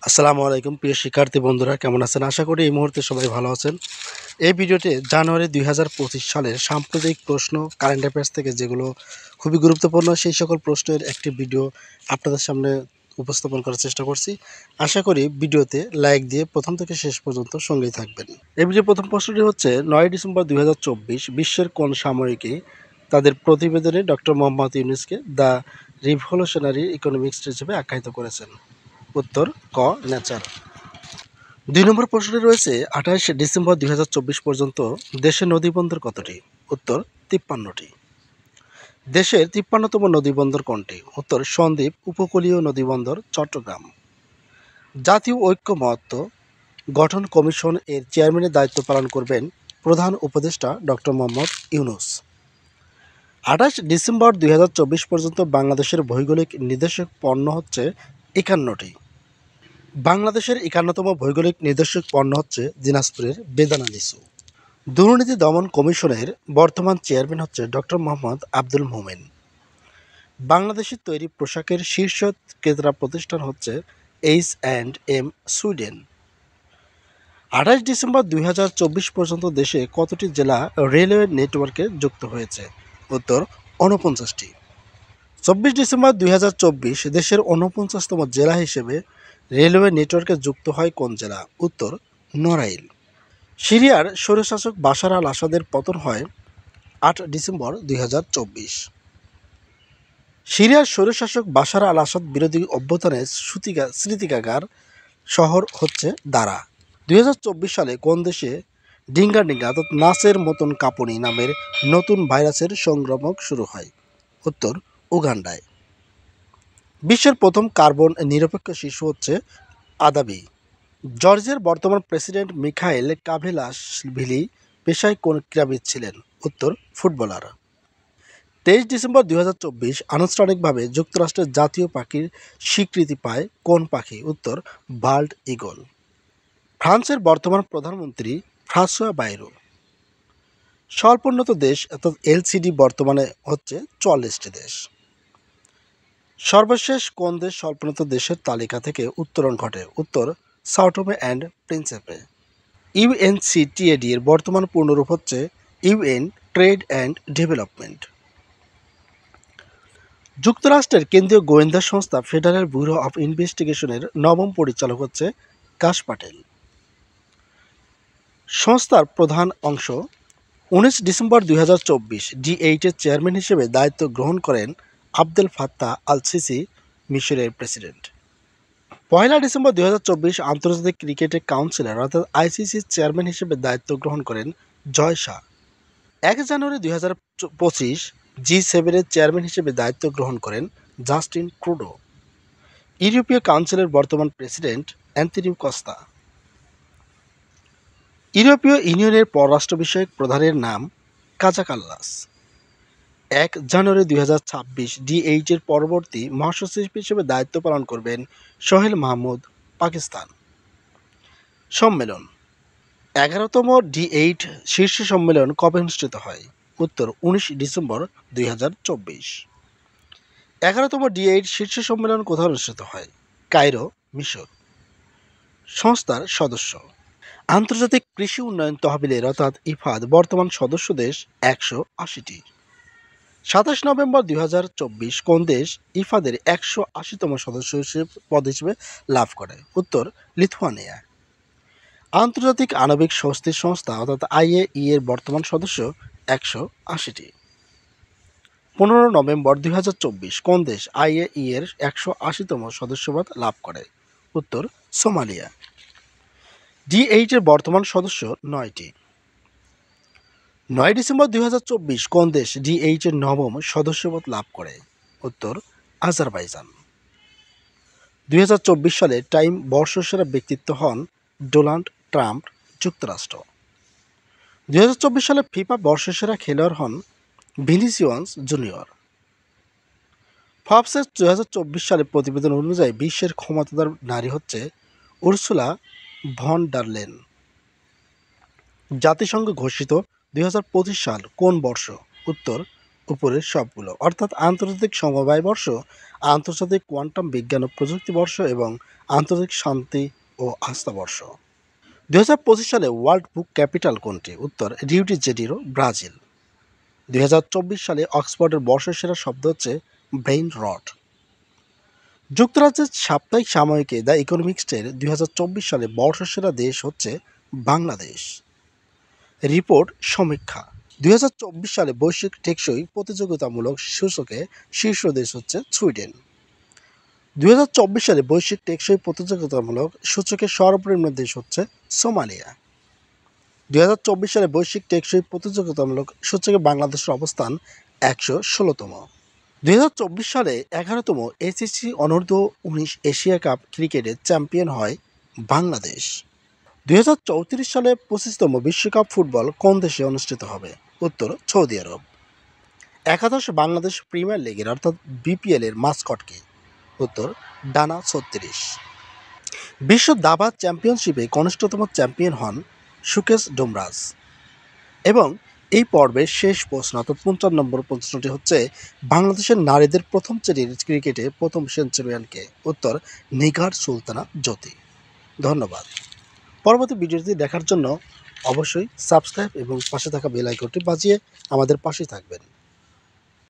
আসসালামু আলাইকুম প্রিয় শিক্ষার্থী বন্ধুরা, কেমন আছেন? আশা করি এই মুহূর্তে সবাই ভালো আছেন। এই ভিডিওতে জানুয়ারি ২০২৫ সালের সাম্প্রতিক প্রশ্ন কারেন্ট অ্যাফেয়ার্স থেকে যেগুলো খুবই গুরুত্বপূর্ণ সেই সকল প্রশ্নের একটি ভিডিও আপনাদের সামনে উপস্থাপন করার চেষ্টা করছি। আশা করি ভিডিওতে লাইক দিয়ে প্রথম থেকে শেষ পর্যন্ত সঙ্গেই থাকবেন। এই ভিডিওর প্রথম প্রশ্নটি হচ্ছে ৯ ডিসেম্বর ২০২৪ বিশ্বের কোন সাময়িকী তাদের প্রতিবেদনে ডক্টর মোহাম্মদ ইউনূসকে দ্য রিভলিউশনারি ইকোনমিক্স হিসেবে আখ্যায়িত করেছেন? উত্তর ক নেচার। ২ নম্বর প্রশ্নে রয়েছে ২৮ ডিসেম্বর ২০২৪ পর্যন্ত দেশে নদীবন্দর কতটি? উত্তর ৫৩টি। দেশের ৫৩তম নদীবন্দর কোনটি? উত্তর সন্দ্বীপ উপকূলীয় নদীবন্দর চট্টগ্রাম। জাতীয় ঐক্যমত্য গঠন কমিশন এর চেয়ারম্যানের দায়িত্ব পালন করবেন প্রধান উপদেষ্টা ডক্টর মোহাম্মদ ইউনূস। ২৮ ডিসেম্বর ২০২৪ পর্যন্ত বাংলাদেশের ভৌগোলিক নির্দেশক পণ্য হচ্ছে ৫১টি। বাংলাদেশের ৫১তম ভৌগোলিক নির্দেশক পণ্য হচ্ছে দিনাজপুরের বেদানা লিচু। দুর্নীতি দমন কমিশনের বর্তমান চেয়ারম্যান হচ্ছে ডক্টর মোহাম্মদ আব্দুল মোমেন। বাংলাদেশের তৈরি পোশাকের শীর্ষ ক্রেতা প্রতিষ্ঠান হচ্ছে H&M সুইডেন। ২৮ ডিসেম্বর ২০২৪ পর্যন্ত দেশে কতটি জেলা রেলওয়ে নেটওয়ার্কে যুক্ত হয়েছে? উত্তর ৪৯টি। ২৪ ডিসেম্বর ২০২৪ দেশের ৪৯তম জেলা হিসেবে রেলওয়ে নেটওয়ার্কে যুক্ত হয় কোন জেলা? উত্তর নড়াইল। সিরিয়ার স্বৈরশাসক বাশার আল আসাদের পতন হয় ৮ ডিসেম্বর ২০২৪। সিরিয়ার স্বৈরশাসক বাশার আল আসাদ বিরোধী অভ্যুত্থানের স্মৃতিকাগার শহর হচ্ছে দারা। ২০২৪ সালে কোন দেশে ডিঙ্গা অর্থাৎ নাচের মতন কাঁপুনি নামের নতুন ভাইরাসের সংক্রমণ শুরু হয়? উত্তর উগান্ডায়। বিশ্বের প্রথম কার্বন নিরপেক্ষ শিশু হচ্ছে আদাবি। জর্জিয়ার বর্তমান প্রেসিডেন্ট মিখাইল কাভেলাসভিলি পেশায় কোন ক্রীড়াবিদ ছিলেন? উত্তর ফুটবলার। ২৩ ডিসেম্বর ২০২৪ আনুষ্ঠানিকভাবে যুক্তরাষ্ট্রের জাতীয় পাখির স্বীকৃতি পায় কোন পাখি? উত্তর বাল্ড ঈগল। ফ্রান্সের বর্তমান প্রধানমন্ত্রী ফ্রাঁসোয়া বাইরো। স্বল্পোন্নত দেশ অর্থাৎ এলসিডি বর্তমানে হচ্ছে ৪৪টি দেশ। সর্বশেষ কোন দেশ স্বল্পোন্নত দেশের তালিকা থেকে উত্তরণ ঘটে? উত্তর সাও টোমে অ্যান্ড প্রিন্সিপে। ইউএনসিটিএডি এর বর্তমান পূর্ণরূপ হচ্ছে ইউএন ট্রেড অ্যান্ড ডেভেলপমেন্ট। যুক্তরাষ্ট্রের কেন্দ্রীয় গোয়েন্দা সংস্থা ফেডারেল ব্যুরো অফ ইনভেস্টিগেশনের নবম পরিচালক হচ্ছে কাশ পাটেল। সংস্থার প্রধান অংশ ১৯ ডিসেম্বর ২০২৪ G8 এর চেয়ারম্যান হিসেবে দায়িত্ব গ্রহণ করেন আবদেল ফাত্তাহ আল সিসি, মিশরের প্রেসিডেন্ট। ১ ডিসেম্বর ২০২৪ আন্তর্জাতিক ক্রিকেট কাউন্সিলর অর্থাৎ আইসিসির চেয়ারম্যান হিসেবে দায়িত্ব গ্রহণ করেন জয় শাহ। ১ জানুয়ারি ২০২৫ G7 এর চেয়ারম্যান হিসেবে দায়িত্ব গ্রহণ করেন জাস্টিন ট্রুডো। ইউরোপীয় কাউন্সিলের বর্তমান প্রেসিডেন্ট অ্যান্তোনিও কস্তা। ইউরোপীয় ইউনিয়নের পররাষ্ট্র বিষয়ক প্রধানের নাম কাজা কাল্লাস। ১ জানুয়ারি ২০২৬ D8 এর পরবর্তী মহাসচিব হিসেবে দায়িত্ব পালন করবেন সোহেল মাহমুদ, পাকিস্তান। সম্মেলন ১১তম D8 শীর্ষ সম্মেলন কবে অনুষ্ঠিত হয়? উত্তর ১৯ ডিসেম্বর ২০২৪। ১১তম D8 শীর্ষ সম্মেলন কোথায় অনুষ্ঠিত হয়? কায়রো, মিশর। সংস্থার সদস্য আন্তর্জাতিক কৃষি উন্নয়ন তহবিলের অর্থাৎ ইফাদ বর্তমান সদস্য দেশ ১৮০টি। ২৭ নভেম্বর ২০২৪ কোন দেশ ইফাদের ১৮০তম সদস্য পদ হিসেবে লাভ করে? উত্তর লিথুয়ানিয়া। আন্তর্জাতিক আণবিক শক্তি সংস্থা অর্থাৎ IAEA এর বর্তমান সদস্য ১৮০টি। ১৫ নভেম্বর ২০২৪ কোন দেশ IAEA এর ১৮০তম সদস্যপদ লাভ করে? উত্তর সোমালিয়া। D8 এর বর্তমান সদস্য ৯টি। ৯ ডিসেম্বর ২০২৪ কোন দেশ D8 এর নবম সদস্যপদ লাভ করে? উত্তর আজারবাইজান। ২০২৪ সালে টাইম বর্ষসেরা ব্যক্তিত্ব হন ডোনাল্ড ট্রাম্প, যুক্তরাষ্ট্র। ২০২৪ সালে ফিফা বর্ষসেরা খেলোয়াড় হন ভিনিসিয়াস জুনিয়র। ফর্বসের ২০২৪ সালে প্রতিবেদন অনুযায়ী বিশ্বের ক্ষমতাধর নারী হচ্ছে উর্সুলা ভন ডার লেন। জাতিসংঘ ঘোষিত ২০২৫ সাল কোন বর্ষ? উত্তর উপরের সবগুলো, অর্থাৎ আন্তর্জাতিক সমবায় বর্ষ, আন্তর্জাতিক কোয়ান্টাম বিজ্ঞান ও প্রযুক্তি বর্ষ এবং আন্তর্জাতিক শান্তি ও আস্থা বর্ষ। 2025 সালে ওয়ার্ল্ড বুক ক্যাপিটাল কোনটি? উত্তর রিও ডি জেনিরো, ব্রাজিল। 2024 সালে অক্সফোর্ডের বর্ষসেরা শব্দ হচ্ছে ব্রেইন রট। যুক্তরাজ্যের সাপ্তাহিক সাময়িকী দ্য ইকোনমিস্টের 2024 সালে বর্ষসেরা দেশ হচ্ছে বাংলাদেশ। রিপোর্ট সমীক্ষা 2024 সালে বৈশ্বিক টেকসই প্রতিযোগিতামূলক সূচকে শীর্ষ দেশ হচ্ছে সুইডেন। 2024 সালে বৈশ্বিক টেকসই প্রতিযোগিতামূলক সূচকে সর্বনিম্ন দেশ হচ্ছে সোমালিয়া। 2024 সালে বৈশ্বিক টেকসই প্রতিযোগিতামূলক সূচকে বাংলাদেশের অবস্থান 116তম। 2024 সালে 11তম এসিসি অনূর্ধ্ব-19 এশিয়া কাপ ক্রিকেটে চ্যাম্পিয়ন হয় বাংলাদেশ। 2034 সালে 25তম বিশ্বকাপ ফুটবল কোন দেশে অনুষ্ঠিত হবে? উত্তর সৌদি আরব। একাদশ বাংলাদেশ প্রিমিয়ার লিগের অর্থাৎ বিপিএল এর মাস্কট কি? উত্তর ডানা 36। বিশ্ব দাবা চ্যাম্পিয়নশিপে কনিষ্ঠতম চ্যাম্পিয়ন হন সুকেশ ডুমরাজ। এবং এই পর্বের শেষ প্রশ্ন অর্থাৎ 55 নম্বর প্রশ্নটি হচ্ছে, বাংলাদেশের নারীদের প্রথম শ্রেণীর ক্রিকেটে প্রথম সেঞ্চুরিয়ানকে? উত্তর নিগার সুলতানা জ্যোতি। ধন্যবাদ। পরবর্তী ভিডিওটি দেখার জন্য অবশ্যই সাবস্ক্রাইব এবং পাশে থাকা বেল আইকনটি বাজিয়ে আমাদের পাশে থাকবেন।